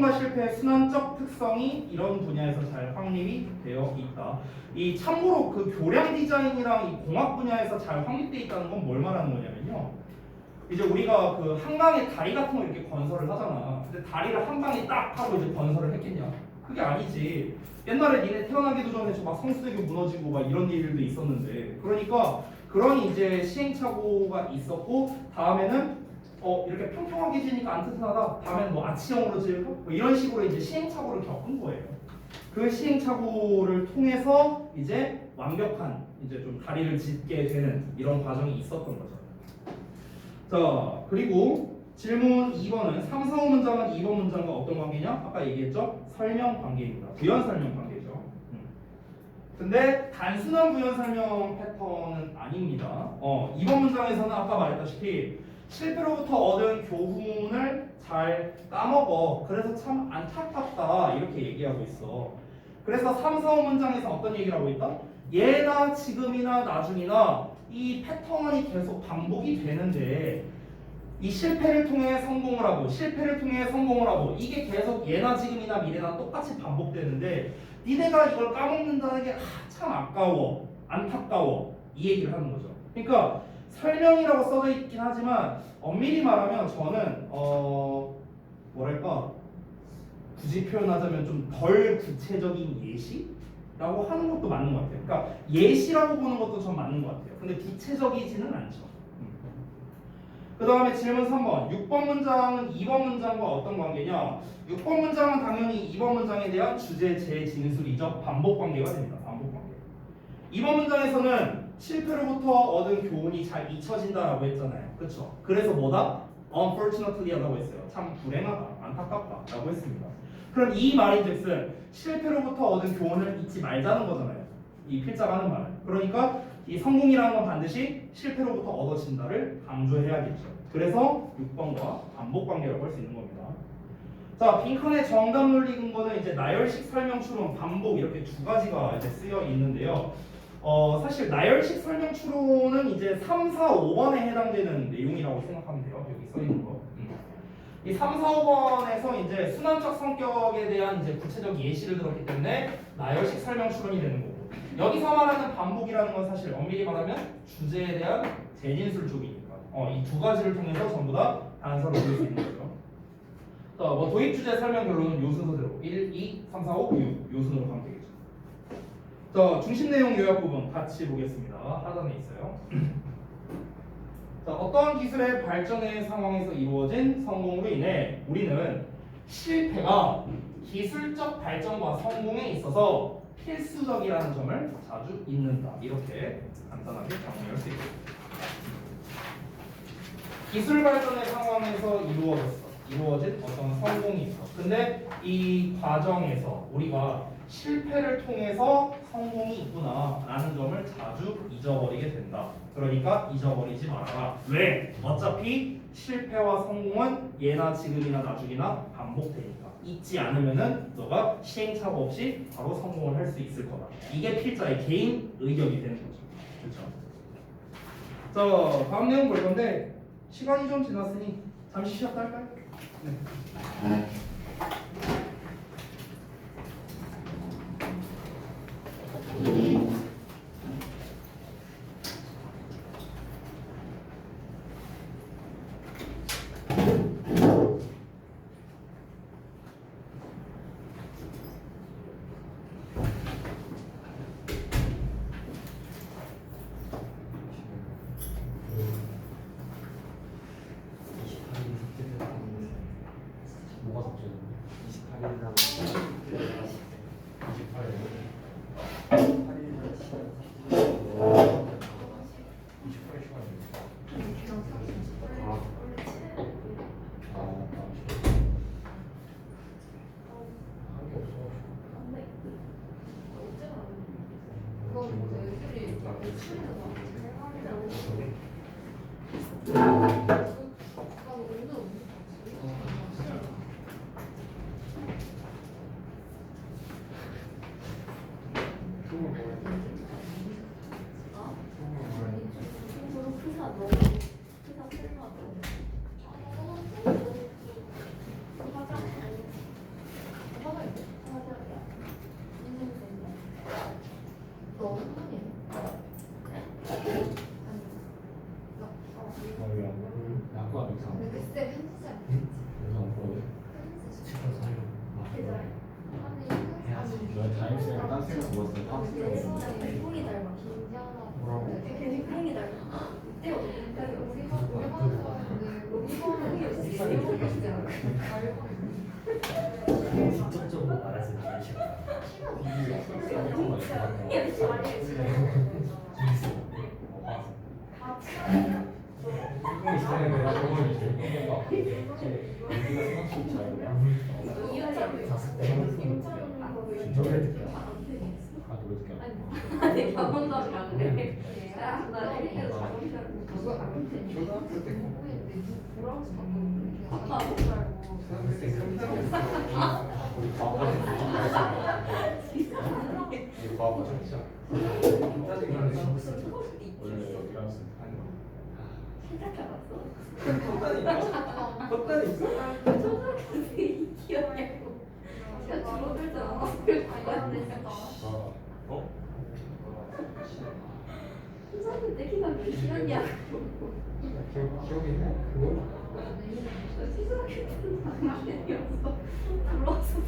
성공과 실패의 순환적 특성이 이런 분야에서 잘 확립이 되어 있다. 이 참고로 그 교량 디자인이랑 이 공학 분야에서 잘 확립되어 있다는 건 뭘 말하는 거냐면요. 이제 우리가 그 한강에 다리 같은 거 이렇게 건설을 하잖아. 근데 다리를 한 방에 딱 하고 이제 건설을 했겠냐? 그게 아니지. 옛날에 니네 태어나기도 전에 저 막 성수대교 무너지고 막 이런 일들도 있었는데, 그러니까 그런 이제 시행착오가 있었고, 다음에는 이렇게 평평하게 지니까 안 튼튼하다. 다음에는 뭐 아치형으로 지을까? 뭐 이런 식으로 이제 시행착오를 겪은 거예요. 그 시행착오를 통해서 이제 완벽한 이제 좀 다리를 짓게 되는 이런 과정이 있었던 거죠. 자, 그리고 질문 2번은 3, 4, 5문장은 2번 문장과 어떤 관계냐? 아까 얘기했죠? 설명 관계입니다. 부연 설명 관계죠. 근데 단순한 부연 설명 패턴은 아닙니다. 2번 문장에서는 아까 말했다시피 실패로부터 얻은 교훈을 잘 까먹어. 그래서 참 안타깝다. 이렇게 얘기하고 있어. 그래서 3, 4, 5문장에서 어떤 얘기를 하고 있다? 예나 지금이나 나중이나 이 패턴이 계속 반복이 되는데 이 실패를 통해 성공을 하고 실패를 통해 성공을 하고 이게 계속 예나 지금이나 미래나 똑같이 반복되는데 니네가 이걸 까먹는다는 게 참 아까워, 안타까워 이 얘기를 하는 거죠. 그러니까 설명이라고 써져 있긴 하지만 엄밀히 말하면 저는 뭐랄까 굳이 표현하자면 좀 덜 구체적인 예시라고 하는 것도 맞는 것 같아요. 그러니까 예시라고 보는 것도 전 맞는 것 같아요. 근데 구체적이지는 않죠. 그 다음에 질문 3번 6번 문장은 2번 문장과 어떤 관계냐? 6번 문장은 당연히 2번 문장에 대한 주제 재진술이죠. 반복 관계가 됩니다. 반복 관계. 2번 문장에서는 실패로부터 얻은 교훈이 잘 잊혀진다라고 했잖아요. 그렇죠? 그래서 뭐다? unfortunately 하다고 했어요. 참 불행하다, 안타깝다 라고 했습니다. 그럼 이 말인즉슨 실패로부터 얻은 교훈을 잊지 말자는 거잖아요. 이 필자가 하는 말은. 그러니까 이 성공이라는 건 반드시 실패로부터 얻어진다를 강조해야겠죠. 그래서 6번과 반복 관계라고 할 수 있는 겁니다. 자, 빈칸의 정답 논리 근거는 이제 나열식 설명 추론, 반복 이렇게 두 가지가 이제 쓰여 있는데요. 사실 나열식 설명 추론은 이제 3, 4, 5번에 해당되는 내용이라고 생각하면 돼요. 여기 써 있는 거. 이 3, 4, 5번에서 이제 순환적 성격에 대한 이제 구체적 예시를 들었기 때문에 나열식 설명 추론이 되는 거고. 여기서 말하는 반복이라는 건 사실 엄밀히 말하면 주제에 대한 재진술 쪽이니까 이 두 가지를 통해서 전부 다 단서를 볼 수 있는 거죠. 자, 뭐 도입 주제 설명 결론은 요 순서대로 1, 2, 3, 4, 5, 6 요 순으로 가면 되겠죠. 자, 중심 내용 요약 부분 같이 보겠습니다. 하단에 있어요. 자, 어떠한 기술의 발전의 상황에서 이루어진 성공으로 인해 우리는 실패가 기술적 발전과 성공에 있어서 필수적이라는 점을 자주 잊는다. 이렇게 간단하게 정리할 수 있습니다. 기술 발전의 상황에서 이루어진 어떤 성공이 있어. 근데 이 과정에서 우리가 실패를 통해서 성공이 있구나 라는 점을 자주 잊어버리게 된다. 그러니까 잊어버리지 말아라. 왜? 어차피 실패와 성공은 예나 지금이나 나중이나 반복되니까. 잊지 않으면은 너가 시행착오 없이 바로 성공을 할 수 있을 거다. 이게 필자의 개인 의견이 되는 거죠. 그렇죠? 자, 다음 내용 볼 건데 시간이 좀 지났으니 잠시 쉬었다 할까요? 네. 뭐가 삭제됐는데? 28일이라고 28일 시간이네. 한게 학생은 뭐였어요? 학생 멘붕이 닮아. 뭐라고? 되게 멘붕이 닮아. 떼어. 직접적으로 말하지 마시고 아니 경험담이 안 돼. 나 이렇게 초등학교 때 아빠 못 살고. 우리 과거 우리 과거 진짜 원래 이라스 생각해봤어? 초등학생 기억냐고. 진짜 줄어들지 않았을 거야. 초등학생 때 키가 몇이었냐고. 기억이 있네? 그걸? 초등학교 때는 장난이었어. 부러웠었어.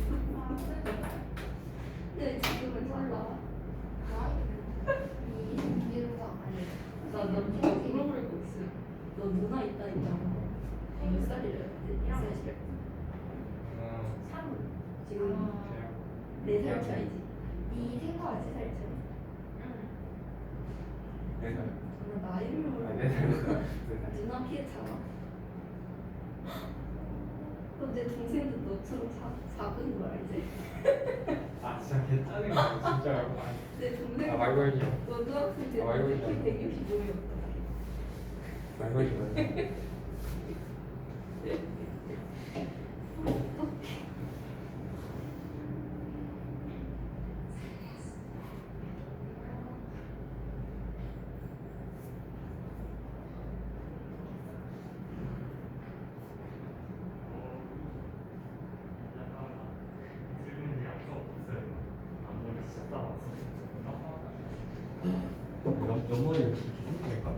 근데 지금은 달라. 너 물어볼 거 있어. 너 누나 있다 했잖아. 몇 살이래? 몇 살이래? 지금 4살 차이지. 네 생각 몇 살 차이? 나 나이를 모르고 누나 피해잖아. 그럼 내 동생도 너처럼 작은 거야 이제. 아 진짜 개짜증 나 진짜 내 동생 아 말고 해줘 고등학생 때 아, 말고 키 있잖아. 165였다. 말고 해줘 옆머리를 이렇게 생각할까?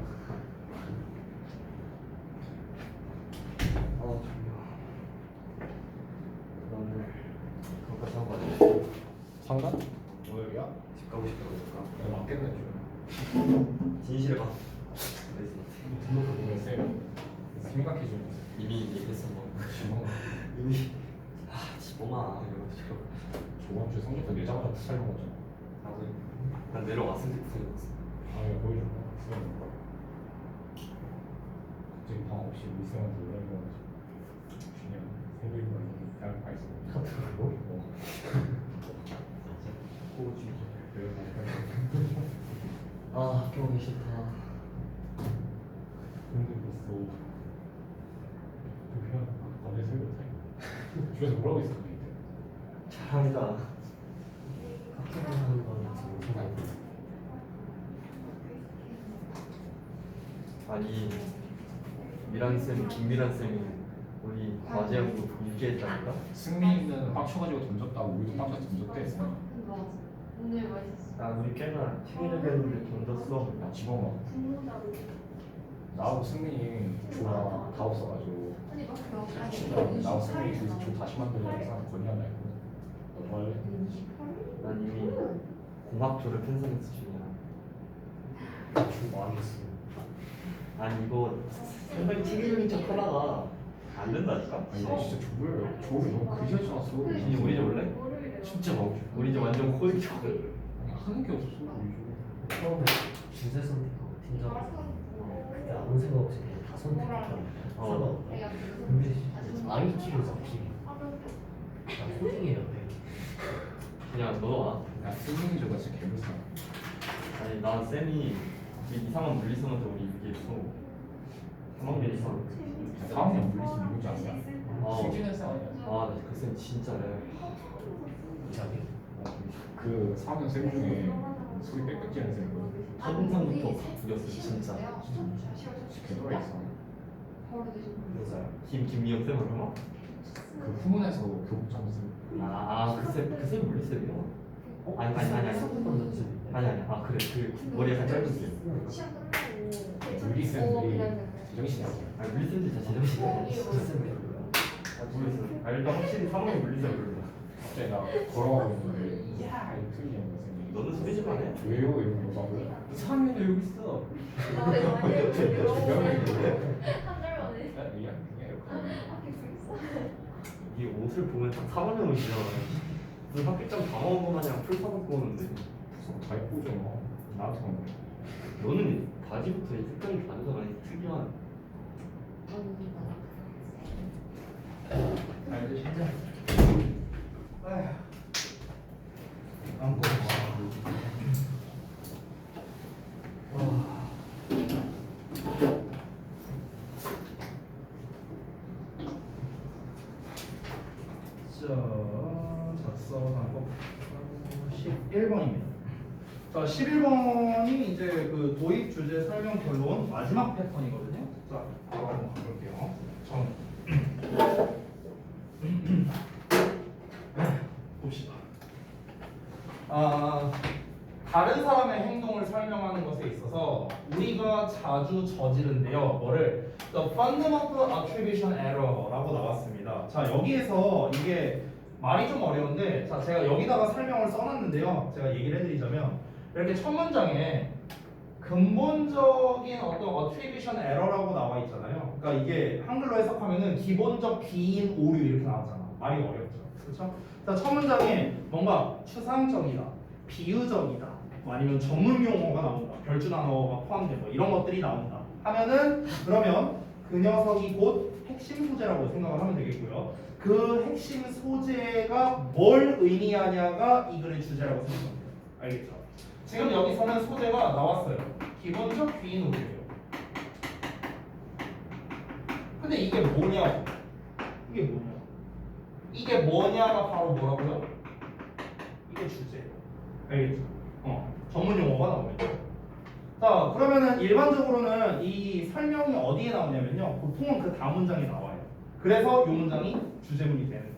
아 졸려 나 오늘 그거까지 하고 가자 상관? 오늘이야? 집 가고 싶다고 그럴까? 내가 맞겠네 좀. 진실에 봐 등록을 보면 쌤 생각해주면 이미 얘기했어 뭐 지금 이미 아 지범아 이러고 저번 주에 성적표 내자마자 촬영 거잖아. 나도 난 내려왔을 때 생각했어 아 이거 보여줘. 쌤. 갑자기 방 없이 우리 쌤한테 연락이 와가지고 그냥 새벽에 대학 가 있어. 카톡으로? 꼬지. 그래서 아 학교 오기 싫다 힘들었어. 그냥 밤에 새벽 타임. 주변에서 뭐라고 있어 그게. 잘한다 학교 가는 건 지금 생각해 아니 미란쌤 김미란쌤이 우리 과제하고 일기했다니까? 승민이는 빡쳐가지고 던졌다고 우리도 빡쳐서 던졌대. 오늘 맛있어. 나 우리 꽤나 챙겨주겠는데 던졌어 나 집어먹어. 나하고 승민이 조가 다 없어가지고 나하고 승민이 둘이서 조 다시 만들려고 사람 건의 하나 있고 너 할래? 난 이미 공학조를 편성했을 중이야 조 망했어. 아니 이거 상당히 챙겨주는 척 하다가 안 된다니까? 아니 나 진짜 조를 너무 그지같이 놨어. 진짜 우리 집 원래? 진짜 막 우리 집 완전 코이거든 아니 하는 게 없었어 우리 조. 처음에 진세 선택하고 팀장 그때 아무 생각 없이 그냥 다 선택했잖아. 어. 근데 아이 키로 잡히게. 나 코딩해야 돼. 그냥 너도 와 야 승민이 조가 진짜 개불쌍. 아니 나 쌤이 이 이상한 물리성한테 우리 얘기했어 3학년 이상 4학년 물리시 누군지 아냐? 어. 승진의 쌤 아니야? 아그 쌤 진짜 레알 이상해. 그 4학년 쌤 중에 소리 빽빽 지는 쌤 있거든. 첫인상부터 다 죽였어 진짜 개돌아 있어. 여자야. 김미영 쌤 알아? 그 후문에서 교복장 쌤. 아그쌤 물리쌤이야 아니 아니 아 그래 그 머리 약간 짧은 쌤 물리 쌤들이 제정신이 아니야. 아니 물리쌤들 진짜 제정신이야 무슨 쌤이 별로야? 모르겠어 아 일단 확실히 3학년 물리쌤 별로다 갑자기 나 걸어가고 있는데 이야 이거 틀리는 거 선생님. 너는 소리 좀 안 해? 왜요? 이러고 막 이상한 애가 여기 있어. 아, 네, 많이 해요. 한 달 만에. 그냥 이렇게 하면 이 옷을 보면 딱 4학년 옷이잖아. 무슨 학교장 다 먹은 거 마냥 풀 사먹고 오는데. 다 예쁘죠. 나한테 한 거. 너는 바지부터 이 색깔이 다르잖아. 이 특이한. 알지? 아휴. 안 보여. 자, 작성 방법 11번입니다. 자, 11번이 이제 그 도입 주제 설명 결론 마지막 패턴이거든요. 자, 바로 한번 가볼게요. 봅시다. 다른 사람의 행동을 설명하는 것에 있어서 우리가 자주 저지른데요. 뭐를 The fundamental attribution error라고 나왔습니다. 자, 여기에서 이게 말이 좀 어려운데, 자, 제가 여기다가 설명을 써놨는데요. 제가 얘기를 해드리자면 이렇게 첫 문장에 근본적인 어떤 attribution error라고 나와 있잖아요. 그러니까 이게 한글로 해석하면은 기본적 비인 오류 이렇게 나왔잖아. 말이 어렵죠. 그렇죠? 자, 첫 문장에 뭔가 추상적이다, 비유적이다, 뭐 아니면 전문 용어가 나온다, 별주 단어가 포함된 뭐 이런 것들이 나온다 하면은 그러면 그 녀석이 곧 핵심 소재라고 생각을 하면 되겠고요. 그 핵심 소재가 뭘 의미하냐가 이 글의 주제라고 생각합니다. 알겠죠? 지금 여기서는 소재가 나왔어요. 기본적 비인 오류예요. 근데 이게 뭐냐? 이게 뭐냐? 이게 뭐냐가 바로 뭐라고요? 이게 주제예요. 알겠죠? 전문 용어가 나오겠죠. 자, 그러면은 일반적으로는 이 설명이 어디에 나오냐면요. 보통은 그 다음 문장에 나와요. 그래서 이 문장이 주제문이 되는 거예요.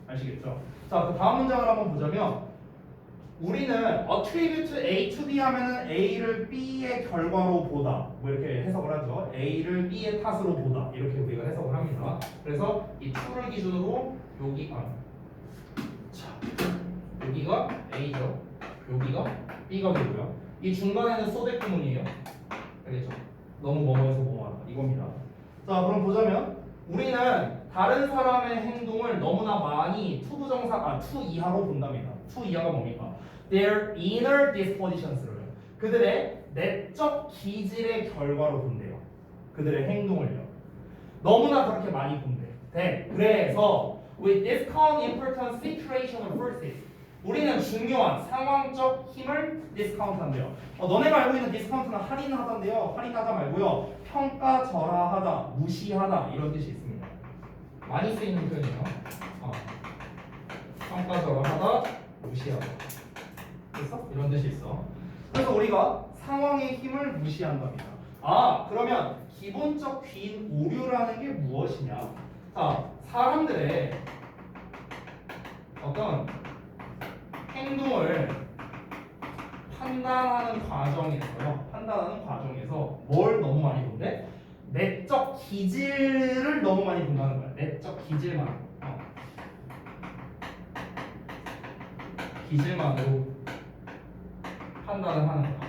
아시겠죠? 자, 그 다음 문장을 한번 보자면 우리는 attribute A to B 하면은 A를 B의 결과로 보다. 뭐 이렇게 해석을 하죠. A를 B의 탓으로 보다. 이렇게 우리가 해석을 합니다. 그래서 이 to를 기준으로 여기가 A죠. 여기가 B가 되고요. 이 중간에는 소대 구문이에요. 알겠죠? 너무 뭐뭐해서 뭐뭐하다 이겁니다. 자, 그럼 보자면 우리는 다른 사람의 행동을 너무나 많이 to 부정사, to 이하로 본답니다. to 이하가 뭡니까? Their inner dispositions로요. 그들의 내적 기질의 결과로 본대요. 그들의 행동을요. 너무나 그렇게 많이 본대. 그래서 with discount important situational forces 우리는 중요한 상황적 힘을 디스카운트한대요. 너네가 알고 있는 디스카운트는 할인하다인데요. 할인하다 말고요. 평가절하하다, 무시하다 이런 뜻이 있습니다. 많이 쓰이는 표현이에요. 평가절하하다, 무시하다. 됐어? 이런 뜻이 있어. 그래서 우리가 상황의 힘을 무시한답니다. 그러면 기본적 빈 오류라는 게 무엇이냐? 자, 사람들의 어떤 행동을 판단하는 과정에서 뭘 너무 많이 본대? 내적 기질을 너무 많이 본다는 거야. 내적 기질만. 기질만으로 판단을 하는 거야.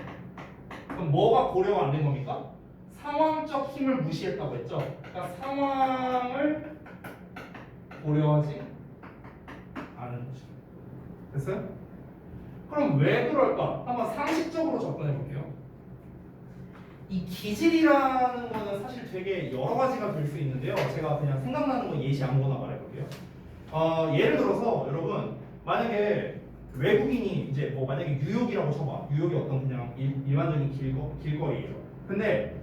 그럼 뭐가 고려가 안 된 겁니까? 상황적 힘을 무시했다고 했죠. 그러니까 상황을 고려하지 않은 거죠. 됐어요? 그럼 왜 그럴까? 한번 상식적으로 접근해 볼게요. 이 기질이라는 거는 사실 되게 여러 가지가 될 수 있는데요. 제가 그냥 생각나는 거 예시 아무거나 말해볼게요. 예를 들어서 여러분 만약에 외국인이 이제 뭐 만약에 뉴욕이라고 쳐봐. 뉴욕이 어떤 그냥 일반적인 길거리예요. 근데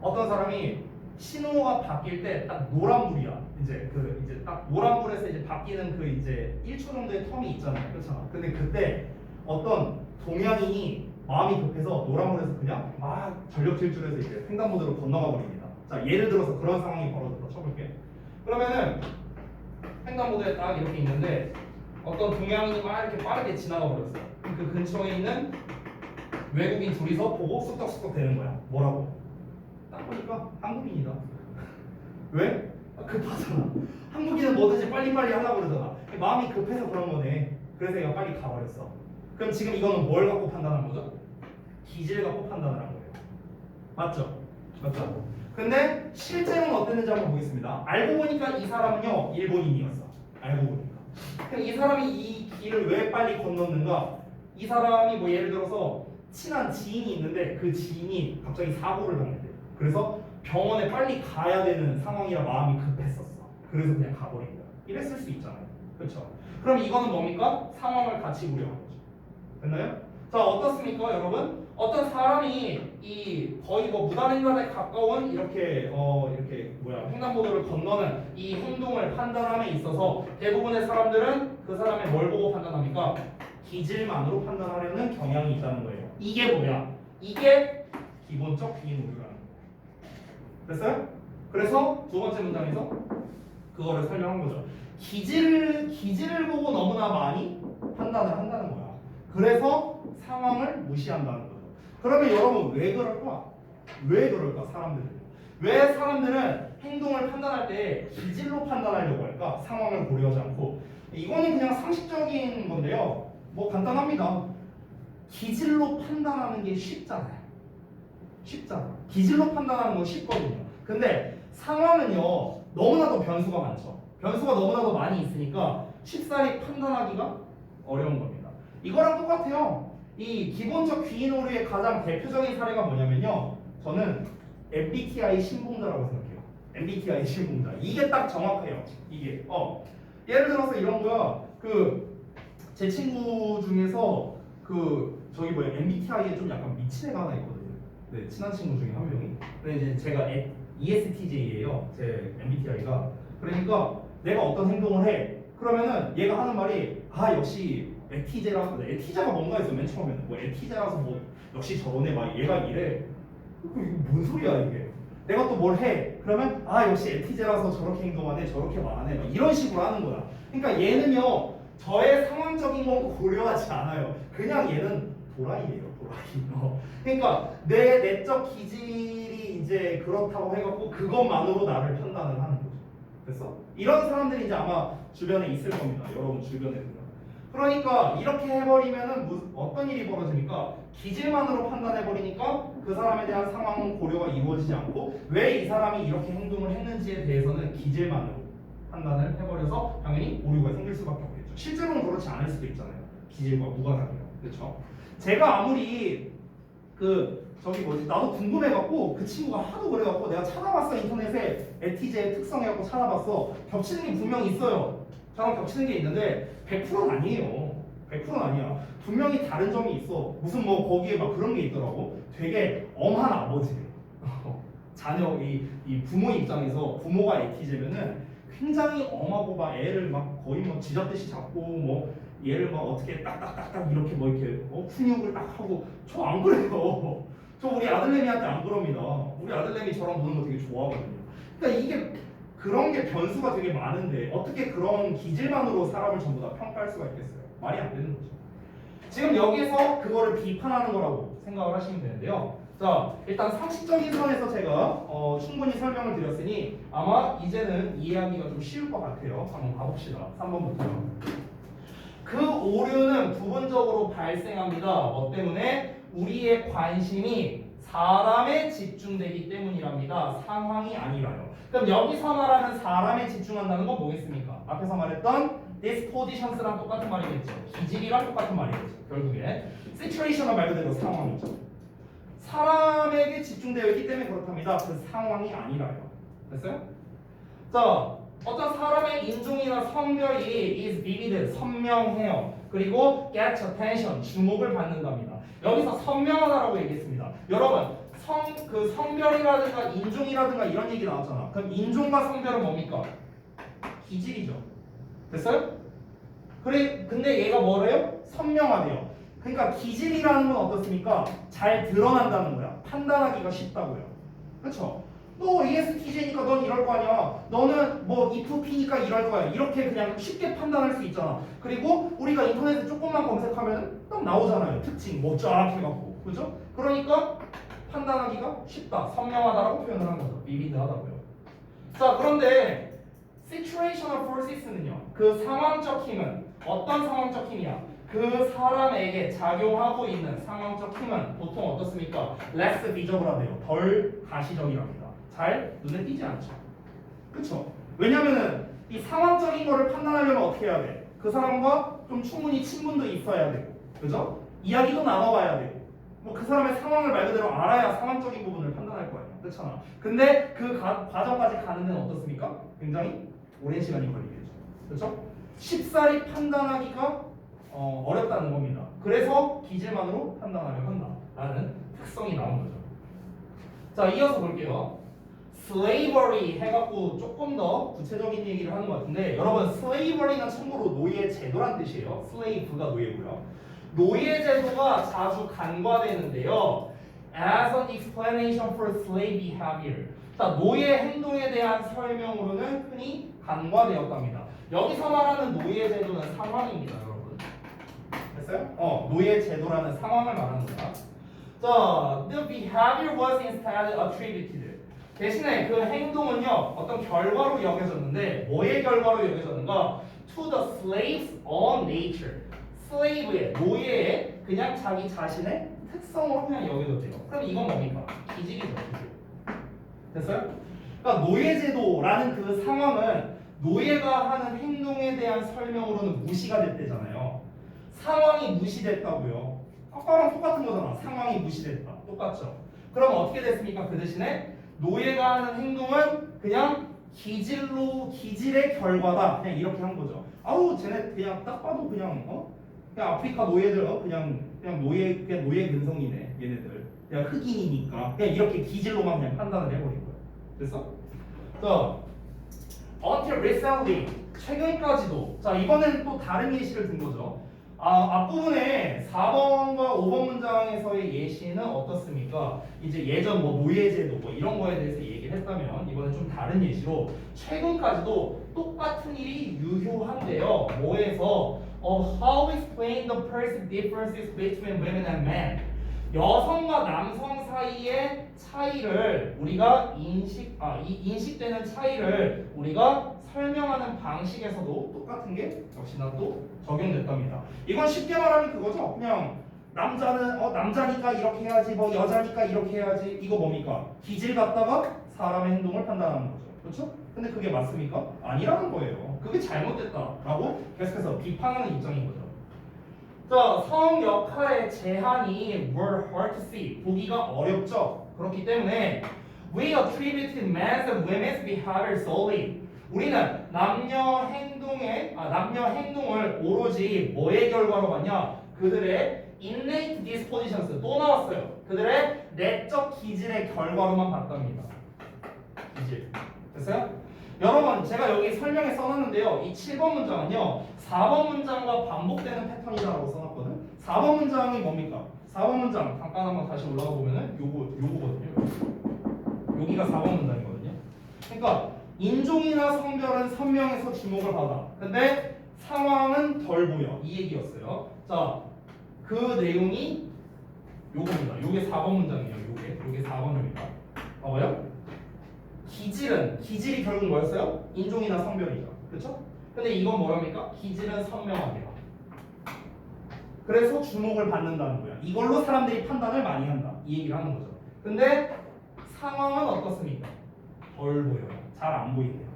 어떤 사람이 신호가 바뀔 때 딱 노란불이야. 이제 딱 노란불에서 이제 바뀌는 그 이제 1초 정도의 텀이 있잖아요. 그렇잖아. 근데 그때 어떤 동양인이 마음이 급해서 노란불에서 그냥 막 전력 질주해서 이제 횡단보도로 건너가 버립니다. 자, 예를 들어서 그런 상황이 벌어졌다 쳐볼게. 그러면은 횡단보도에 딱 이렇게 있는데 어떤 동양인이 막 이렇게 빠르게 지나가 버렸어요. 그 근처에 있는 외국인 둘이서 보고 쑥덕쑥덕 되는 거야. 뭐라고? 딱 보니까 한국인이다. 왜? 급하잖아. 한국인은 뭐든지 빨리빨리 하려고 그러잖아. 마음이 급해서 그런 거네. 그래서 얘가 빨리 가버렸어. 그럼 지금 이거는 뭘 갖고 판단한 거죠? 기질 갖고 판단을 한 거예요. 맞죠? 맞죠? 근데 실제로는 어땠는지 한번 보겠습니다. 알고 보니까 이 사람은요 일본인이었어. 알고 보니까. 그럼 이 사람이 이 길을 왜 빨리 건넜는가? 이 사람이 뭐 예를 들어서 친한 지인이 있는데 그 지인이 갑자기 사고를 당했대요. 그래서 병원에 빨리 가야 되는 상황이라 마음이 급했었어. 그래서 그냥 가버린 거야. 이랬을 수 있잖아요. 그렇죠? 그럼 이거는 뭡니까? 상황을 같이 우려한 거죠. 됐나요? 자, 어떻습니까, 여러분? 어떤 사람이 이 거의 뭐 무단횡단에 가까운 이렇게 횡단보도를 건너는 이 행동을 판단함에 있어서 대부분의 사람들은 그 사람의 뭘 보고 판단합니까? 기질만으로 판단하려는 경향이 있다는 거예요. 이게 뭐야? 이게 기본적 비인오류라는 거예요. 됐어요? 그래서 두 번째 문장에서 그거를 설명한 거죠. 기질을 보고 너무나 많이 판단을 한다는 거야. 그래서 상황을 무시한다는 거죠. 그러면 여러분 왜 그럴까? 왜 그럴까? 왜 사람들은 행동을 판단할 때 기질로 판단하려고 할까? 상황을 고려하지 않고. 이거는 그냥 상식적인 건데요. 뭐 간단합니다. 기질로 판단하는 게 쉽잖아요. 기질로 판단하는 건 쉽거든요. 근데 상황은요 너무나도 변수가 많죠. 변수가 너무나도 많이 있으니까 쉽사리 판단하기가 어려운 겁니다. 이거랑 똑같아요. 이 기본적 귀인 오류의 가장 대표적인 사례가 뭐냐면요. 저는 MBTI 신봉자라고 생각해요. MBTI 신봉자. 이게 딱 정확해요. 이게 예를 들어서 이런 거야. 제 친구 중에서 저기 뭐야 MBTI에 좀 약간 미친 애가 하나 있거든요. 네, 친한 친구 중에 한 명이. 근데 이제 제가 ESTJ예요. 제 MBTI가. 그러니까 내가 어떤 행동을 해. 그러면은 얘가 하는 말이 역시 에티제라서 에티제가 뭔가 했어 맨 처음에는 뭐 에티제라서 뭐 역시 저러네 막 얘가 이래. 이거 뭔 소리야 이게. 내가 또 뭘 해. 그러면 역시 에티제라서 저렇게 행동하네 저렇게 말하네 막 이런 식으로 하는 거야. 그러니까 얘는요 저의 상황적인 건 고려하지 않아요. 그냥 얘는 도라이예요, 도라이. 그러니까 내 내적 기질이 이제 그렇다고 해갖고 그것만으로 나를 판단을 하는 거죠. 됐어? 이런 사람들이 이제 아마 주변에 있을 겁니다. 여러분 주변에. 그러니까 이렇게 해버리면은 어떤 일이 벌어집니까? 기질만으로 판단해버리니까 그 사람에 대한 상황 고려가 이루어지지 않고 왜 이 사람이 이렇게 행동을 했는지에 대해서는 기질만으로 판단을 해버려서 당연히 오류가 생길 수밖에 없겠죠. 실제로는 그렇지 않을 수도 있잖아요. 기질과 무관하게요. 그렇죠? 제가 아무리 나도 궁금해갖고 그 친구가 하도 그래갖고 내가 찾아봤어. 인터넷에 에티제의 특성 해갖고 찾아봤어. 겹치는 게 분명히 있어요. 저랑 겹치는 게 있는데 100%는 아니에요. 100%는 아니야. 분명히 다른 점이 있어. 무슨 뭐 거기에 막 그런 게 있더라고. 되게 엄한 아버지래. 자녀 이 부모 입장에서 부모가 에티제면은 굉장히 엄하고 막 애를 막 거의 뭐 쥐잡듯이 잡고 뭐 얘를 막 어떻게 딱딱딱딱 이렇게 뭐 이렇게 훈육을 딱 하고 저 안 그래요. 저 우리 아들내미한테 안 그럽니다. 우리 아들내미 저랑 노는 거 되게 좋아하거든요. 그러니까 이게 그런 게 변수가 되게 많은데 어떻게 그런 기질만으로 사람을 전부 다 평가할 수가 있겠어요? 말이 안 되는 거죠. 지금 여기서 그거를 비판하는 거라고 생각을 하시면 되는데요. 자, 일단 상식적인 선에서 제가 충분히 설명을 드렸으니 아마 이제는 이해하기가 좀 쉬울 것 같아요. 한번 가봅시다. 3번부터요. 그 오류는 부분적으로 발생합니다. 뭐 때문에? 우리의 관심이 사람에 집중되기 때문이랍니다. 상황이 아니라요. 그럼 여기서 말하는 사람에 집중한다는 건 뭐겠습니까? 앞에서 말했던 dispositions랑 똑같은 말이겠죠. 기질이랑 똑같은 말이겠죠. 결국에 situation은 말 그대로 상황이죠. 사람에게 집중되어 있기 때문에 그렇답니다. 그 상황이 아니라요. 됐어요? 자, 어떤 사람의 인종이나 성별이 is vivid, 선명해요. 그리고 get attention, 주목을 받는답니다. 여기서 선명하다라고 얘기했습니다. 여러분, 성별이라든가 인종이라든가 이런 얘기 나왔잖아. 그럼 인종과 성별은 뭡니까? 기질이죠. 됐어요? 그래, 근데 얘가 뭐래요? 선명하대요. 그러니까 기질이라는 건 어떻습니까? 잘 드러난다는 거야. 판단하기가 쉽다고요. 그렇죠? 너 ESTJ니까 넌 이럴 거 아니야. 너는 뭐 IFP니까 이럴 거야. 이렇게 그냥 쉽게 판단할 수 있잖아. 그리고 우리가 인터넷에 조금만 검색하면 딱 나오잖아요. 특징 뭐 쫙 해갖고. 그죠? 그러니까 판단하기가 쉽다. 선명하다라고 표현을 한 거죠. 비비드하다고요. 자, 그런데 situational forces는요. 그 상황적 힘은 어떤 상황적 힘이야? 그 사람에게 작용하고 있는 상황적 힘은 보통 어떻습니까? less visible하대요. 덜 가시적이랍니다. 잘 눈에 띄지 않죠. 그쵸? 왜냐면은 이 상황적인 거를 판단하려면 어떻게 해야 돼? 그 사람과 좀 충분히 친분도 있어야 되고, 그죠? 이야기도 나눠봐야 되고, 뭐 그 사람의 상황을 말 그대로 알아야 상황적인 부분을 판단할 거예요. 그렇잖아. 근데 그 과정까지 가는 데는 어떻습니까? 굉장히 오랜 시간이 걸리겠죠. 그렇죠? 쉽사리 판단하기가 어렵다는 겁니다. 그래서 기질만으로 판단하려 한다라는 특성이 나온 거죠. 자, 이어서 볼게요. slavery 해갖고 조금 더 구체적인 얘기를 하는 것 같은데, 여러분 slavery는 참고로 노예 제도란 뜻이에요. slave가 노예고요. 노예 제도가 자주 간과되는데요. as an explanation for slave behavior. 자, 노예 행동에 대한 설명으로는 흔히 간과되었답니다. 여기서 말하는 노예 제도는 상황입니다, 여러분. 됐어요? 노예 제도라는 상황을 말하는 거다. 자, the behavior was instead attributed. 대신에 그 행동은요, 어떤 결과로 여겨졌는데, 뭐의 결과로 여겨졌는가? To the slave's own nature. 슬레이브의, 노예의 그냥 자기 자신의 특성으로 그냥 여겨졌대요. 그럼 이건 뭡니까? 기질이죠, 기질. 됐어요? 그러니까 노예제도라는 그 상황은 노예가 하는 행동에 대한 설명으로는 무시가 됐대잖아요. 상황이 무시됐다고요. 아까랑 똑같은 거잖아. 상황이 무시됐다. 똑같죠? 그럼 어떻게 됐습니까? 그 대신에 노예가 하는 행동은 그냥 기질의 결과다. 그냥 이렇게 한 거죠. 아우, 쟤네 그냥 딱 봐도 그냥 그냥 아프리카 노예들 그냥 노예 근성이네. 얘네들 그냥 흑인이니까 그냥 이렇게 기질로만 그냥 판단을 해버린 거예요. 됐어? 자, until recently 최근까지도. 자, 이번에는 또 다른 예시를 든 거죠. 앞부분에 4번과 5번 문장에서의 예시는 어떻습니까? 이제 예전 뭐 노예제도 뭐 이런 거에 대해서 얘기를 했다면, 이번엔 좀 다른 예시로 최근까지도 똑같은 일이 유효한데요. 뭐에서 how explain the perceived differences between women and men. 여성과 남성 사이의 차이를 우리가 인식되는 차이를 우리가 설명하는 방식에서도 똑같은 게 역시나 또 적용됐답니다. 이건 쉽게 말하면 그거죠. 그냥 남자는 남자니까 이렇게 해야지, 뭐 여자니까 이렇게 해야지. 이거 뭡니까? 기질 갖다가 사람의 행동을 판단하는 거죠. 그렇죠? 근데 그게 맞습니까? 아니라는 거예요. 그게 잘못됐다라고 계속해서 비판하는 입장인 거죠. 자, 성 역할의 제한이 were hard to see. 보기가 어렵죠. 그렇기 때문에 we attributed men's and women's behavior solely. 우리는 남녀 행동을 오로지 뭐의 결과로 봤냐? 그들의 innate dispositions. 또 나왔어요. 그들의 내적 기질의 결과로만 봤답니다. 기질. 됐어요? 여러분, 제가 여기 설명에 써놨는데요. 이 7번 문장은요, 4번 문장과 반복되는 패턴이라고 써놨거든. 4번 문장이 뭡니까? 4번 문장 잠깐 한번 다시 올라가 보면은 요거거든요. 여기가 4번 문장이거든요. 그러니까 인종이나 성별은 선명해서 주목을 받아. 근데 상황은 덜 보여. 이 얘기였어요. 자, 그 내용이 요겁니다. 요게 4번 문장이에요. 요게 4번입니다. 봐봐요. 기질이 결국 뭐였어요? 인종이나 성별이죠. 그렇죠? 근데 이건 뭐랍니까? 기질은 선명하게요. 그래서 주목을 받는다는 거야. 이걸로 사람들이 판단을 많이 한다. 이 얘기를 하는 거죠. 근데 상황은 어떻습니까? 덜 보여요. 잘 안 보이네요.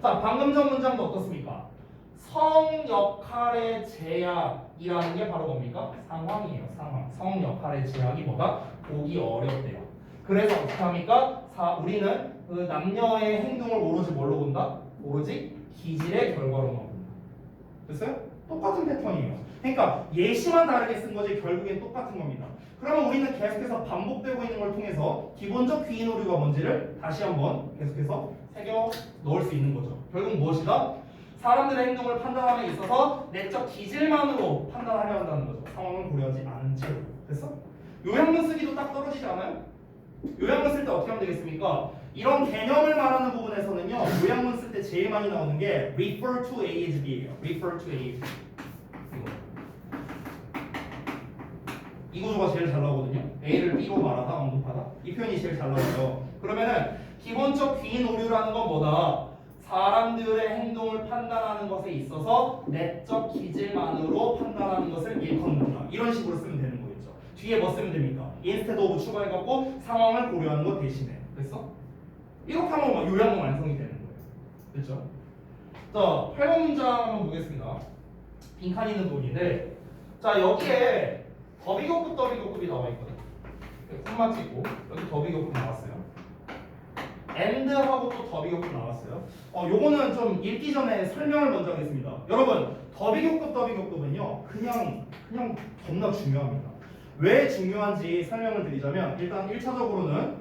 자, 방금 전 문장도 어떻습니까? 성 역할의 제약이라는 게 바로 뭡니까? 상황이에요. 상황. 성 역할의 제약이 뭐다? 보기 어렵대요. 그래서 어떻게 합니까? 우리는 그 남녀의 행동을 오로지 뭘로 본다? 오로지 기질의 결과로만 본다. 됐어요? 똑같은 패턴이에요. 그러니까 예시만 다르게 쓴 거지 결국엔 똑같은 겁니다. 그러면 우리는 계속해서 반복되고 있는 걸 통해서 기본적 귀인 오류가 뭔지를 다시 한번 계속해서 새겨 넣을 수 있는 거죠. 결국 무엇이다? 사람들의 행동을 판단함에 있어서 내적 기질만으로 판단하려 한다는 거죠. 상황을 고려하지 않은 채로. 됐어? 요양문 쓰기도 딱 떨어지지 않아요? 요양문 쓸 때 어떻게 하면 되겠습니까? 이런 개념을 말하는 부분에서는요, 요양문 쓸 때 제일 많이 나오는 게 refer to A is B예요. refer to A is B. 이 구조가 제일 잘 나오거든요. A를 B로 말하다, 언급하다. 이 표현이 제일 잘 나와요. 그러면은 기본적 귀인 오류라는 건 뭐다? 사람들의 행동을 판단하는 것에 있어서 내적 기질만으로 판단하는 것을 일컫는다. 이런 식으로 쓰면 되는 거겠죠. 뒤에 뭐 쓰면 됩니까? instead of 추가해갖고 상황을 고려하는 것 대신에. 됐어? 이렇게 하면 막 요약은 완성이 되는 거예요. 됐죠? 자, 8번 문장 한번 보겠습니다. 빈칸 있는 부분인데, 자, 여기에 더비교급이 나와 있거든. 콤마 찍고 여기 더비교급 나왔어요. and하고 또 더비교급 나왔어요. 요거는 좀 읽기 전에 설명을 먼저 하겠습니다. 여러분, 더비교급은요, 그냥 겁나 중요합니다. 왜 중요한지 설명을 드리자면, 일단 1차적으로는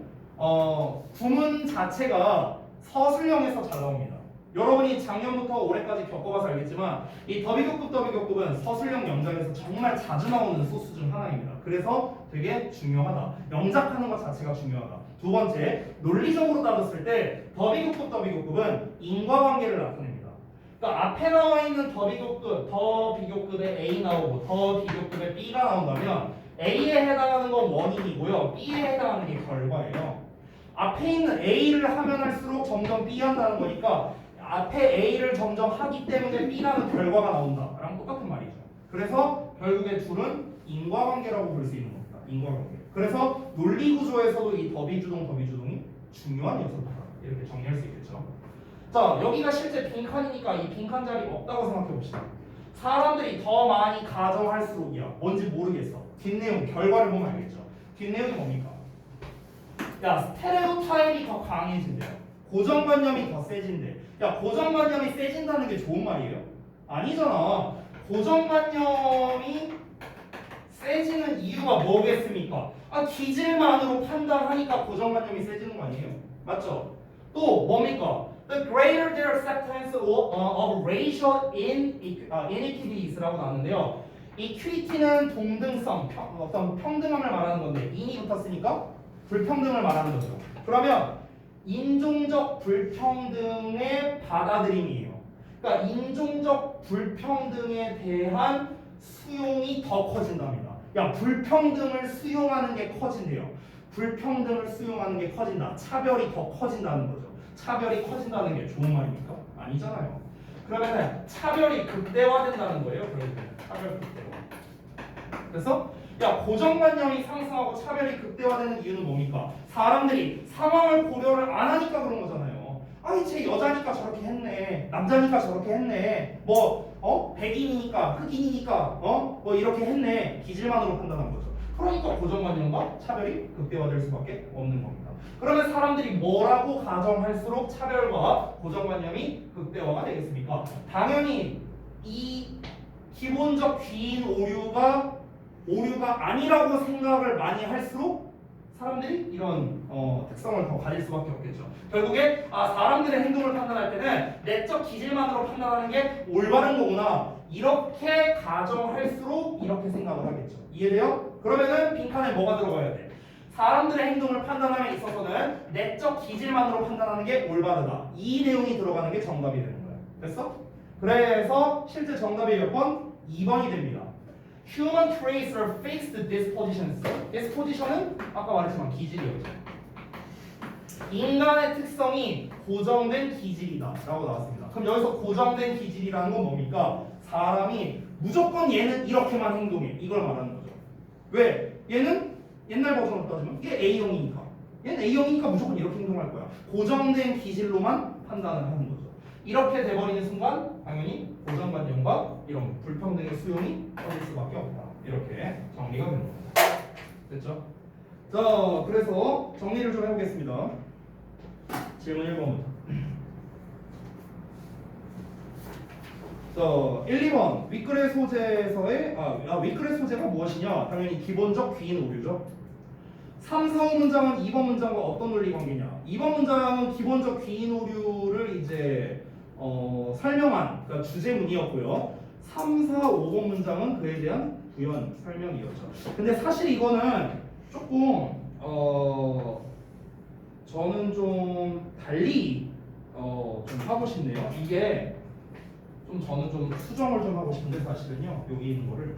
구문 자체가 서술형에서 잘 나옵니다. 여러분이 작년부터 올해까지 겪어봐서 알겠지만 이 더비교급은 서술형 영작에서 정말 자주 나오는 소스 중 하나입니다. 그래서 되게 중요하다. 영작하는 것 자체가 중요하다. 두 번째, 논리적으로 따졌을 때 더비교급은 인과관계를 나타냅니다. 그러니까 앞에 나와 있는 더비교급에 A 나오고 더비교급에 B가 나온다면 A에 해당하는 건 원인이고요. B에 해당하는 게 결과예요. 앞에 있는 A를 하면 할수록 점점 B 한다는 거니까 앞에 A를 점점 하기 때문에 B라는 결과가 나온다 랑 똑같은 말이죠. 그래서 결국에 둘은 인과관계라고 볼 수 있는 겁니다. 인과관계. 그래서 논리구조에서도 이 더비주동이 중요한 요소다. 이렇게 정리할 수 있겠죠. 자, 여기가 실제 빈칸이니까 이 빈칸 자리 없다고 생각해 봅시다. 사람들이 더 많이 가정할수록이야. 뭔지 모르겠어. 뒷내용, 결과를 보면 알겠죠. 뒷내용이 뭡니까? 야, 스테레오타입이 더 강해진대요. 고정관념이 더 세진대. 야, 고정관념이 세진다는 게 좋은 말이에요? 아니잖아. 고정관념이 세지는 이유가 뭐겠습니까? 기질만으로 판단하니까 고정관념이 세지는 거 아니에요? 맞죠? 또 뭡니까? The greater the acceptance of racial inequities라고 나왔는데요. equity는 동등성, 어떤 평등함을 말하는 건데 in이 붙었으니까 불평등을 말하는 거죠. 그러면 인종적 불평등의 받아들임이에요. 그러니까 인종적 불평등에 대한 수용이 더 커진답니다. 야, 불평등을 수용하는 게 커진대요. 불평등을 수용하는 게 커진다. 차별이 더 커진다는 거죠. 차별이 커진다는 게 좋은 말입니까? 아니잖아요. 그러면은 차별이 극대화된다는 거예요. 그러니까 차별 극대화. 그래서 야, 고정관념이 상승하고 차별이 극대화되는 이유는 뭡니까? 사람들이 상황을 고려를 안 하니까 그런 거잖아요. 아니, 쟤 여자니까 저렇게 했네. 남자니까 저렇게 했네. 백인이니까, 흑인이니까, 뭐 이렇게 했네. 기질만으로 판단한 거죠. 그러니까 고정관념과 차별이 극대화될 수밖에 없는 겁니다. 그러면 사람들이 뭐라고 가정할수록 차별과 고정관념이 극대화가 되겠습니까? 당연히 이 기본적 귀인 오류가 아니라고 생각을 많이 할수록 사람들이 이런 특성을 더 가질 수밖에 없겠죠. 결국에 사람들의 행동을 판단할 때는 내적 기질만으로 판단하는 게 올바른 거구나. 이렇게 가정할수록 이렇게 생각을 하겠죠. 이해돼요? 그러면은 빈칸에 뭐가 들어가야 돼? 사람들의 행동을 판단함에 있어서는 내적 기질만으로 판단하는 게 올바르다. 이 내용이 들어가는 게 정답이 되는 거야. 됐어? 그래서 실제 정답이 몇 번? 2번이 됩니다. Human traits are fixed dispositions. disposition은 아까 말했지만 기질이었죠. 인간의 특성이 고정된 기질이다 라고 나왔습니다. 그럼 여기서 고정된 기질이라는 건 뭡니까? 사람이 무조건 얘는 이렇게만 행동해. 이걸 말하는 거죠. 왜? 얘는 옛날 버전으로 따지면 얘 A형이니까. 얘는 A형이니까 무조건 이렇게 행동할 거야. 고정된 기질로만 판단을 하는 거죠. 이렇게 돼버리는 순간 당연히 고정관념과 이런 불평등의 수용이 커질 수밖에 없다. 이렇게 정리가 되는 겁니다. 됐죠? 자, 그래서 정리를 좀 해보겠습니다. 질문 1번부터. 자, 1, 2번 윗글의 소재에서의 윗글의 소재가 무엇이냐? 당연히 기본적 귀인 오류죠. 3, 4, 5문장은 2번 문장과 어떤 논리 관계냐? 2번 문장은 기본적 귀인 오류를 이제 설명한 그러니까 주제문이었고요. 3, 4, 5번 문장은 그에 대한 부연 설명이었죠. 근데 사실 이거는 조금 저는 좀 달리 좀 하고 싶네요. 이게 좀 저는 좀 수정을 좀 하고 싶은데 사실은요. 여기 있는 거를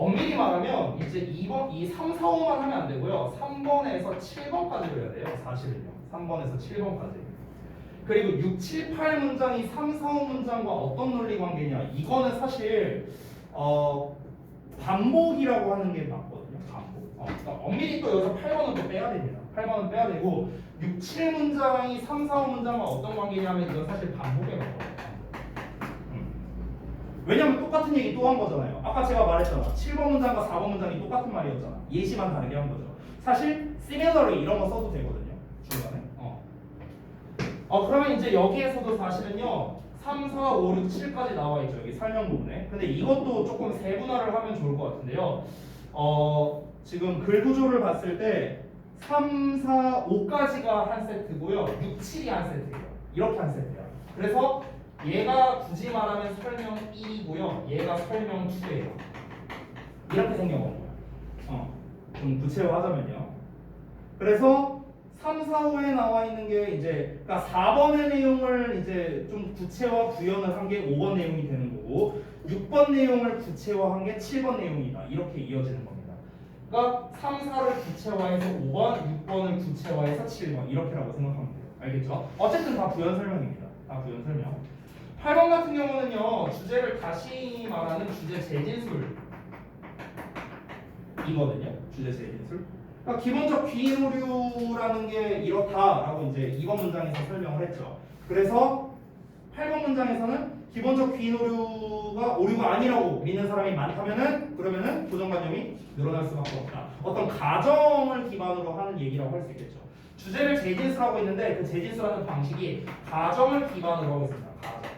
엄밀히 말하면 이제 2번, 이 3, 4, 5만 하면 안 되고요. 3번에서 7번까지 해야 돼요. 사실은요. 3번에서 7번까지. 그리고 6, 7, 8 문장이 3, 4, 5 문장과 어떤 논리 관계냐? 이거는 사실 반복이라고 하는 게 맞거든요. 반복. 그러니까 엄밀히 또 여기서 8번은 또 빼야 됩니다. 8번은 빼야 되고 6, 7 문장이 3, 4, 5 문장과 어떤 관계냐면 이건 사실 반복에 가까워요. 왜냐면 똑같은 얘기 또 한 거잖아요. 아까 제가 말했잖아. 7번 문장과 4번 문장이 똑같은 말이었잖아. 예시만 다르게 한 거죠. 사실 similarly 이런 거 써도 되거든요. 중간에. 그러면 이제 여기에서도 사실은요. 3, 4, 5, 6, 7까지 나와 있죠. 여기 설명 부분에. 근데 이것도 조금 세분화를 하면 좋을 것 같은데요. 지금 글 구조를 봤을 때 3, 4, 5까지가 한 세트고요. 6, 7이 한 세트예요. 이렇게 한 세트야. 그래서 얘가 굳이 말하면 설명 1이고요. 얘가 설명 2예요. 이렇게 생겨본 거야. 좀 구체화하자면요. 그래서 3, 4, 5에 나와 있는 게 이제 그러니까 4번의 내용을 이제 좀 구체화 구현을 한 게 5번 내용이 되는 거고 6번 내용을 구체화한 게 7번 내용이다. 이렇게 이어지는 겁니다. 그러니까 3, 4를 구체화해서 5번, 6번을 구체화해서 7번 이렇게라고 생각하면 돼요. 알겠죠? 어쨌든 다 부연 설명입니다. 다 부연 설명. 8번 같은 경우는요. 주제를 다시 말하는 주제 재진술 이거든요. 주제 재진술. 그러니까 기본적 귀인 오류라는 게 이렇다라고 이제 2번 문장에서 설명을 했죠. 그래서 8번 문장에서는 기본적 귀인 오류가 아니라고 믿는 사람이 많다면은 그러면은 고정관념이 늘어날 수밖에 없다. 어떤 가정을 기반으로 하는 얘기라고 할 수 있겠죠. 주제를 재진술하고 있는데 그 재진술하는 방식이 가정을 기반으로 하고 있습니다. 가정.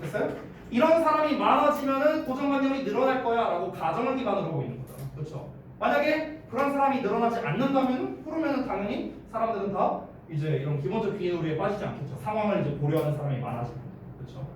됐어요? 이런 사람이 많아지면은 고정관념이 늘어날 거야라고 가정을 기반으로 하고 있는 거잖아. 그렇죠? 만약에 그런 사람이 늘어나지 않는다면 그러면은 당연히 사람들은 다 이제 이런 기본적 귀인 오류에 빠지지 않겠죠. 상황을 이제 고려하는 사람이 많아지면. 그렇죠?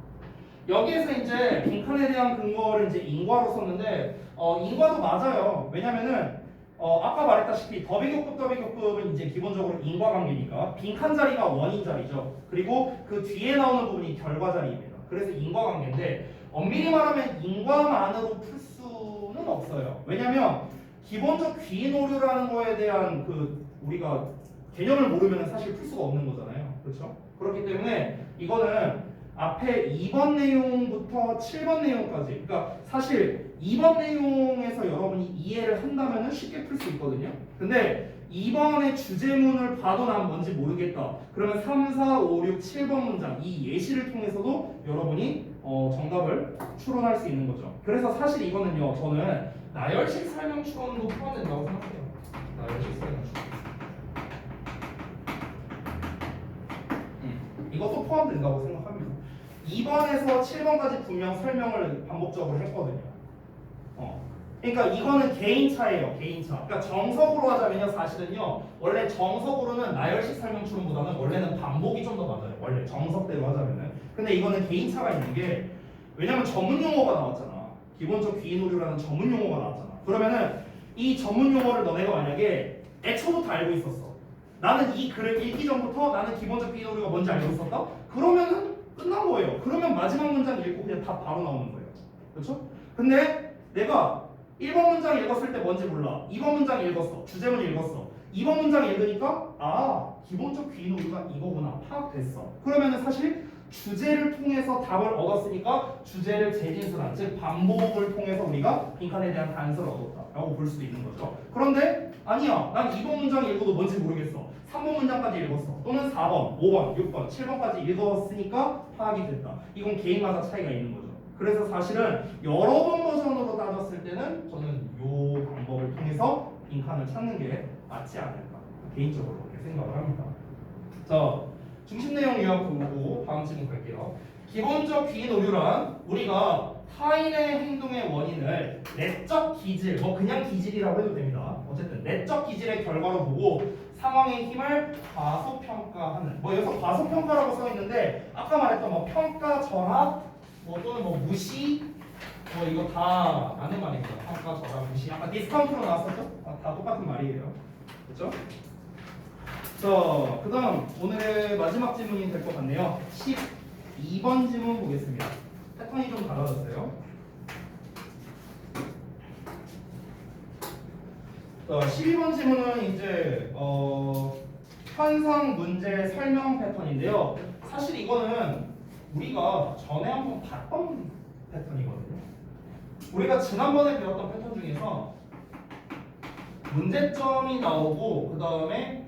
여기에서 이제 빈칸에 대한 근거를 이제 인과로 썼는데 인과도 맞아요. 왜냐면은 아까 말했다시피 더비교급은 이제 기본적으로 인과관계니까 빈칸 자리가 원인 자리죠. 그리고 그 뒤에 나오는 부분이 결과 자리입니다. 그래서 인과관계인데 엄밀히 말하면 인과만으로 풀 수는 없어요. 왜냐면 기본적 귀인 오류라는 거에 대한 그 우리가 개념을 모르면 사실 풀 수가 없는 거잖아요. 그렇죠? 그렇기 때문에 이거는 앞에 2번 내용부터 7번 내용까지 그러니까 사실 2번 내용에서 여러분이 이해를 한다면 쉽게 풀 수 있거든요. 근데 2번의 주제문을 봐도 난 뭔지 모르겠다. 그러면 3, 4, 5, 6, 7번 문장 이 예시를 통해서도 여러분이 정답을 추론할 수 있는 거죠. 그래서 사실 이거는요. 저는 나열식 설명 추론도 포함된다고 생각해요. 나열식 설명 추론. 이것도 포함된다고 생각합니다. 2번에서 7번까지 분명 설명을 반복적으로 했거든요. 그러니까 이거는 개인차예요. 개인차. 그러니까 정석으로 하자면요. 사실은요. 원래 정석으로는 나열식 설명 추론보다는 원래는 반복이 좀 더 맞아요. 원래 정석대로 하자면은. 근데 이거는 개인차가 있는 게 왜냐면 전문 용어가 나왔잖아. 기본적 귀인 오류라는 전문 용어가 나왔잖아. 그러면은 이 전문 용어를 너네가 만약에 애초부터 알고 있었어. 나는 이 글을 읽기 전부터 나는 기본적 귀인 오류가 뭔지 알고 있었다? 그러면은 끝난 거예요. 그러면 마지막 문장 읽고 그냥 다 바로 나오는 거예요. 그렇죠? 근데 내가 1번 문장 읽었을 때 뭔지 몰라. 2번 문장 읽었어. 주제문 읽었어. 2번 문장 읽으니까 기본적 귀인 오류가 이거구나. 파악됐어. 그러면은 사실 주제를 통해서 답을 얻었으니까 주제를 재진술한 즉 반복을 통해서 우리가 빈칸에 대한 단서를 얻었다라고 볼 수도 있는 거죠. 그런데 아니야. 난 2번 문장 읽어도 뭔지 모르겠어. 3번 문장까지 읽었어. 또는 4번, 5번, 6번, 7번까지 읽었으니까 파악이 됐다. 이건 개인마다 차이가 있는 거죠. 그래서 사실은 여러 번 버전으로 따졌을 때는 저는 이 방법을 통해서 빈칸을 찾는 게 맞지 않을까 개인적으로 그렇게 생각을 합니다. 자, 중심 내용 요약 보고 다음 질문 갈게요. 기본적 귀인 오류란 우리가 타인의 행동의 원인을 내적 기질, 그냥 기질이라고 해도 됩니다. 어쨌든 내적 기질의 결과로 보고 상황의 힘을 과소평가하는 여기서 과소평가라고 써 있는데 아까 말했던 평가 전압 또는 무시 이거 다 아는 말입니다. 평가 전압 무시 아까 디스카운트로 나왔었죠? 다 똑같은 말이에요. 그렇죠? 자, 그 다음 오늘의 마지막 질문이 될 것 같네요. 12번 질문 보겠습니다. 패턴이 좀 달라졌어요. 12번 질문은 이제 현상 문제 설명 패턴인데요. 사실 이거는 우리가 전에 한번 봤던 패턴이거든요. 우리가 지난번에 배웠던 패턴 중에서 문제점이 나오고 그 다음에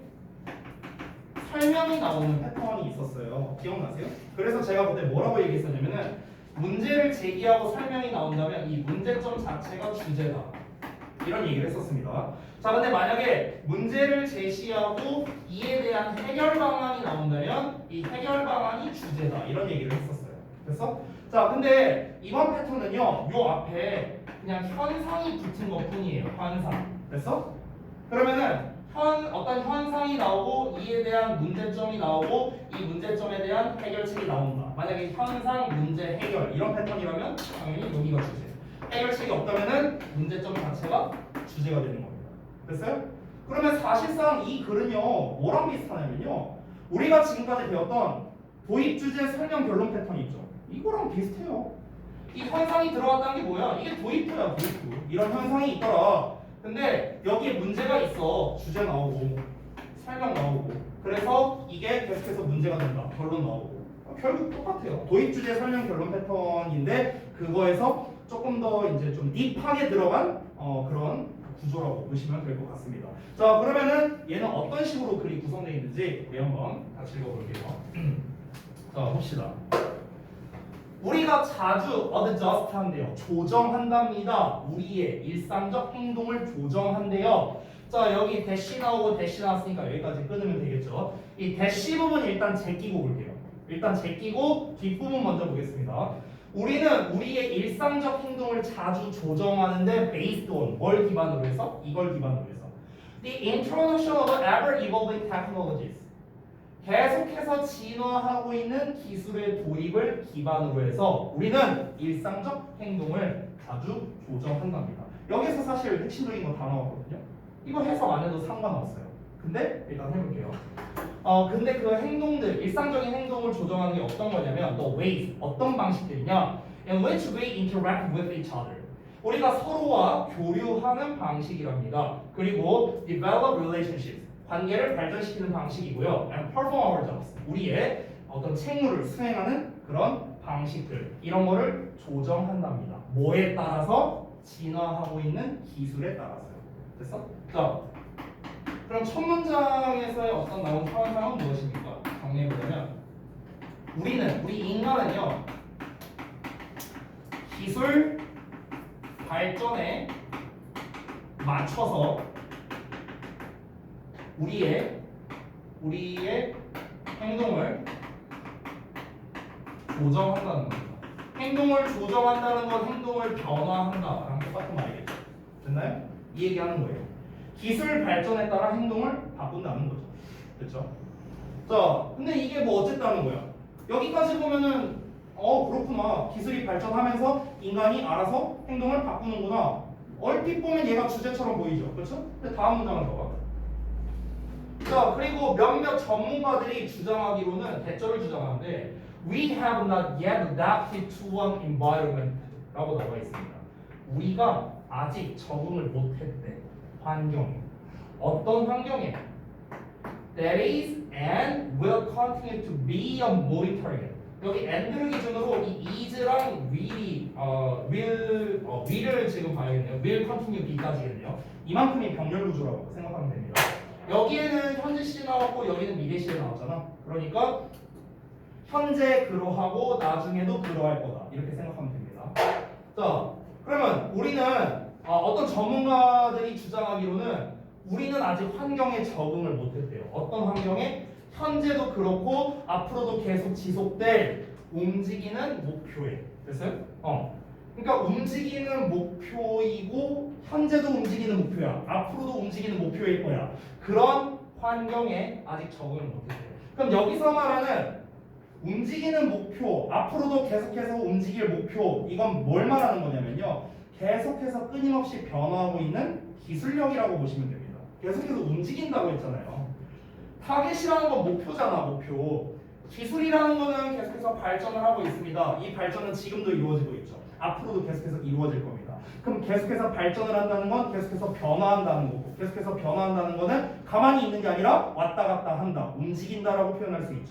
설명이 나오는 패턴이 있었어요. 기억나세요? 그래서 제가 그때 뭐라고 얘기했었냐면은 문제를 제기하고 설명이 나온다면 이 문제점 자체가 주제다. 이런 얘기를 했었습니다. 자, 근데 만약에 문제를 제시하고 이에 대한 해결 방안이 나온다면 이 해결 방안이 주제다. 이런 얘기를 했었어요. 그래서 자, 근데 이번 패턴은요. 요 앞에 그냥 현상이 붙은 것뿐이에요. 현상. 됐어? 그러면은 어떤 현상이 나오고 이에 대한 문제점이 나오고 이 문제점에 대한 해결책이 나온다. 만약에 현상, 문제, 해결 이런 패턴이라면 당연히 여기가 주제. 해결책이 없다면은 문제점 자체가 주제가 되는 겁니다. 됐어요? 그러면 사실상 이 글은요 뭐랑 비슷하냐면요 우리가 지금까지 배웠던 도입 주제 설명 결론 패턴 있죠. 이거랑 비슷해요. 이 현상이 들어갔다는 게 뭐야? 이게 도입부야, 도입부. 이런 현상이 있더라. 근데 여기에 문제가 있어. 주제 나오고 설명 나오고 그래서 이게 계속해서 문제가 된다. 결론 나오고 결국 똑같아요. 도입 주제 설명 결론 패턴인데 그거에서 조금 더 이제 좀 딥하게 들어간 그런 구조라고 보시면 될 것 같습니다. 자, 그러면은 얘는 어떤 식으로 글이 구성되어 있는지 우리 한번 같이 읽어볼게요. 자, 봅시다. 우리가 자주 adjust 한대요. 조정한답니다. 우리의 일상적 행동을 조정한대요. 자, 여기 대시 나오고 대시 나왔으니까 여기까지 끊으면 되겠죠. 이 대시 부분 일단 제끼고 볼게요. 일단 제끼고 뒷부분 먼저 보겠습니다. 우리는 우리의 일상적 행동을 자주 조정하는데 based on 뭘 기반으로 해서? 이걸 기반으로 해서 The introduction of ever-evolving technologies 계속해서 진화하고 있는 기술의 도입을 기반으로 해서 우리는 일상적 행동을 자주 조정한답니다. 여기서 사실 핵심적인 거 다 나왔거든요. 이거 해석 안 해도 상관없어요. 근데 일단 해볼게요. 근데 그 행동들, 일상적인 행동을 조정하는 게 어떤 거냐면 the ways, 어떤 방식들이냐 in which we interact with each other 우리가 서로와 교류하는 방식이랍니다. 그리고 develop relationships 관계를 발전시키는 방식이고요. and perform our jobs 우리의 어떤 책무를 수행하는 그런 방식들 이런 거를 조정한답니다. 뭐에 따라서? 진화하고 있는 기술에 따라서요. 됐어? 자, 그럼 첫 문장에서의 어떤 나온 현상은 무엇입니까? 정리해보자면 우리 인간은요 기술 발전에 맞춰서 우리의 행동을 조정한다는 겁니다. 행동을 조정한다는 건 행동을 변화한다랑 똑같은 말이겠죠. 됐나요? 이 얘기하는 거예요. 기술 발전에 따라 행동을 바꾼다는 거죠. 됐죠? 자, 근데 이게 뭐 어쨌다는 거야? 여기까지 보면은 그렇구나. 기술이 발전하면서 인간이 알아서 행동을 바꾸는구나. 얼핏 보면 얘가 주제처럼 보이죠. 그렇죠? 근데 다음 문장을 봐봐. 자, 그리고 몇몇 전문가들이 주장하기로는 대절을 주장하는데 We have not yet adapted to an environment 라고 나와 있습니다. 우리가 아직 적응을 못했대. 환경에. 어떤 환경에? That is and will continue to be a moving target. 여기 and를 기준으로 이 is랑 will을 지금 봐야겠네요. will continue be까지겠네요. 이만큼이 병렬 구조라고 생각하면 됩니다. 여기에는 현재 시제 나왔고 여기는 미래 시제 나왔잖아. 그러니까 현재 그러하고 나중에도 그러할 거다. 이렇게 생각하면 됩니다. 자, 그러면 우리는 어떤 전문가들이 주장하기로는 우리는 아직 환경에 적응을 못했대요. 어떤 환경에? 현재도 그렇고 앞으로도 계속 지속될 움직이는 목표에. 됐어요? 그러니까 움직이는 목표이고 현재도 움직이는 목표야. 앞으로도 움직이는 목표일 거야. 그런 환경에 아직 적응을 못했대요. 그럼 여기서 말하는 움직이는 목표, 앞으로도 계속해서 움직일 목표, 이건 뭘 말하는 거냐면요. 계속해서 끊임없이 변화하고 있는 기술력이라고 보시면 됩니다. 계속해서 움직인다고 했잖아요. 타겟이라는 건 목표잖아, 목표. 기술이라는 거는 계속해서 발전을 하고 있습니다. 이 발전은 지금도 이루어지고 있죠. 앞으로도 계속해서 이루어질 겁니다. 그럼 계속해서 발전을 한다는 건 계속해서 변화한다는 거고, 계속해서 변화한다는 거는 가만히 있는 게 아니라 왔다 갔다 한다, 움직인다라고 표현할 수 있죠.